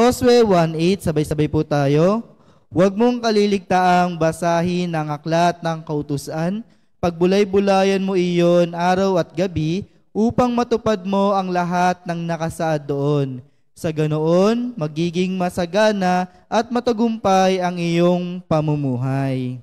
Josue 1:8, sabay-sabay po tayo. Huwag mong kaliligtaang basahin ang aklat ng kautusan, pagbulay-bulayan mo iyon araw at gabi, upang matupad mo ang lahat ng nakasaad doon. Sa ganoon, magiging masagana at matagumpay ang iyong pamumuhay.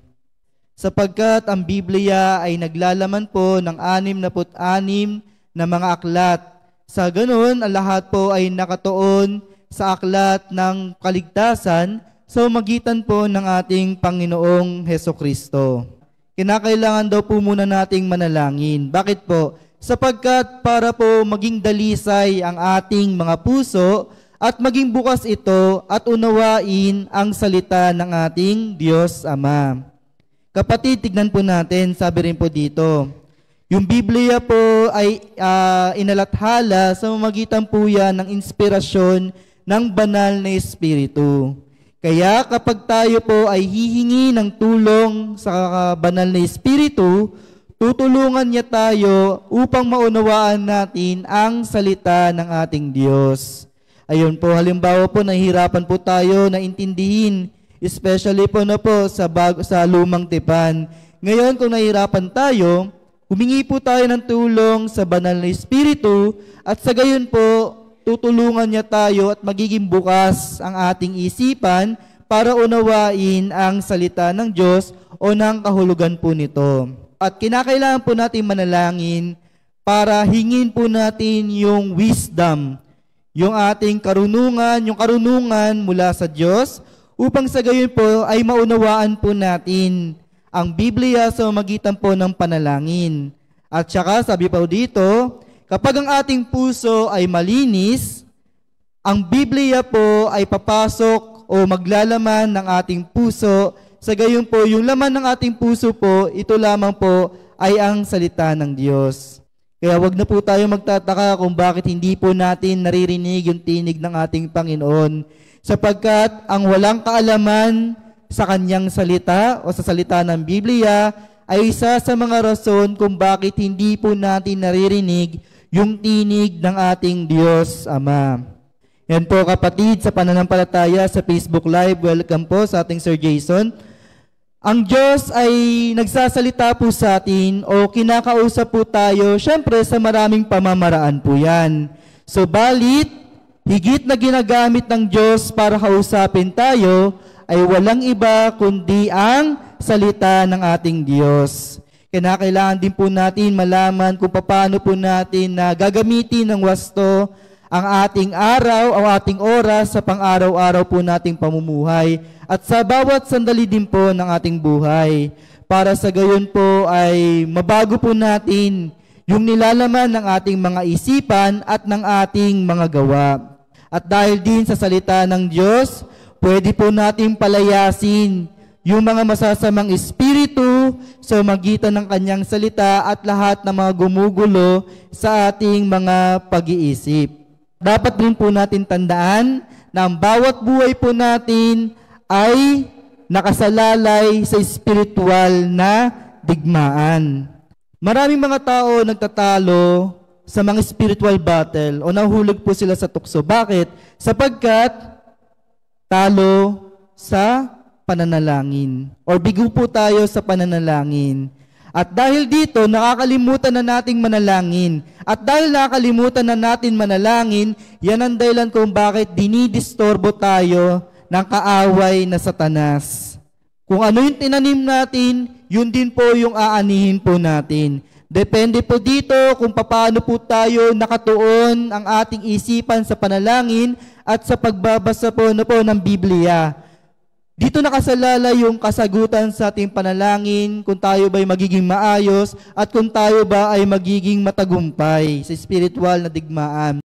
Sapagkat ang Biblia ay naglalaman po ng 66 na mga aklat. Sa ganoon, ang lahat po ay nakatuon sa aklat ng kaligtasan sa magitan po ng ating Panginoong Hesukristo. Kinakailangan daw po muna nating manalangin. Bakit po? Sapagkat para po maging dalisay ang ating mga puso at maging bukas ito at unawain ang salita ng ating Diyos Ama. Kapatid, tignan po natin, sabi rin po dito, yung Biblia po ay inalathala sa magitan po yan ng inspirasyon ng banal na Espiritu. Kaya kapag tayo po ay hihingi ng tulong sa banal na Espiritu, tutulungan niya tayo upang maunawaan natin ang salita ng ating Diyos. Ayun po, halimbawa po, nahihirapan po tayo na intindihin, especially po sa lumang tipan. Ngayon, kung nahihirapan tayo, humingi po tayo ng tulong sa banal na Espiritu at sa gayon po, tutulungan niya tayo at magiging bukas ang ating isipan para unawain ang salita ng Diyos o ng kahulugan po nito. At kinakailangan po natin manalangin para hingin po natin yung wisdom, yung ating karunungan, yung karunungan mula sa Diyos upang sa gayon po ay maunawaan po natin ang Biblia sa magitan po ng panalangin. At saka sabi po dito, kapag ang ating puso ay malinis, ang Biblia po ay papasok o maglalaman ng ating puso. Sa gayon po, yung laman ng ating puso po, ito lamang po ay ang salita ng Diyos. Kaya wag na po tayo magtataka kung bakit hindi po natin naririnig yung tinig ng ating Panginoon. Sapagkat ang walang kaalaman sa kanyang salita o sa salita ng Biblia ay isa sa mga rason kung bakit hindi po natin naririnig yung tinig ng ating Diyos Ama. Yan po kapatid, sa pananampalataya sa Facebook Live, welcome po sa ating Sir Jason. Ang Diyos ay nagsasalita po sa atin o kinakausap po tayo, syempre sa maraming pamamaraan po yan. Subalit, higit na ginagamit ng Diyos para kausapin tayo ay walang iba kundi ang salita ng ating Diyos. Kinakailangan din po natin malaman kung paano po natin na gagamitin ng wasto ang ating araw o ating oras sa pang-araw-araw po nating pamumuhay at sa bawat sandali din po ng ating buhay. Para sa gayon po ay mabago po natin yung nilalaman ng ating mga isipan at ng ating mga gawa. At dahil din sa salita ng Diyos, pwede po natin palayasin yung mga masasamang espiritu sa magitan ng kanyang salita at lahat ng mga gumugulo sa ating mga pag-iisip. Dapat din po natin tandaan na ang bawat buhay po natin ay nakasalalay sa espiritual na digmaan. Maraming mga tao nagtatalo sa mga spiritual battle o nahulog po sila sa tukso. Bakit? Sapagkat talo sa pananalangin or bigo po tayo sa pananalangin. At dahil dito, nakakalimutan na nating manalangin. At dahil nakakalimutan na natin manalangin, yan ang dahilan kung bakit dinidistorbo tayo ng kaaway na Satanas. Kung ano yung tinanim natin, yun din po yung aanihin po natin. Depende po dito kung paano po tayo nakatuon ang ating isipan sa panalangin at sa pagbabasa po ng Biblia. Dito nakasalala yung kasagutan sa ating panalangin, kung tayo ba ay magiging maayos at kung tayo ba ay magiging matagumpay sa spiritual na digmaan.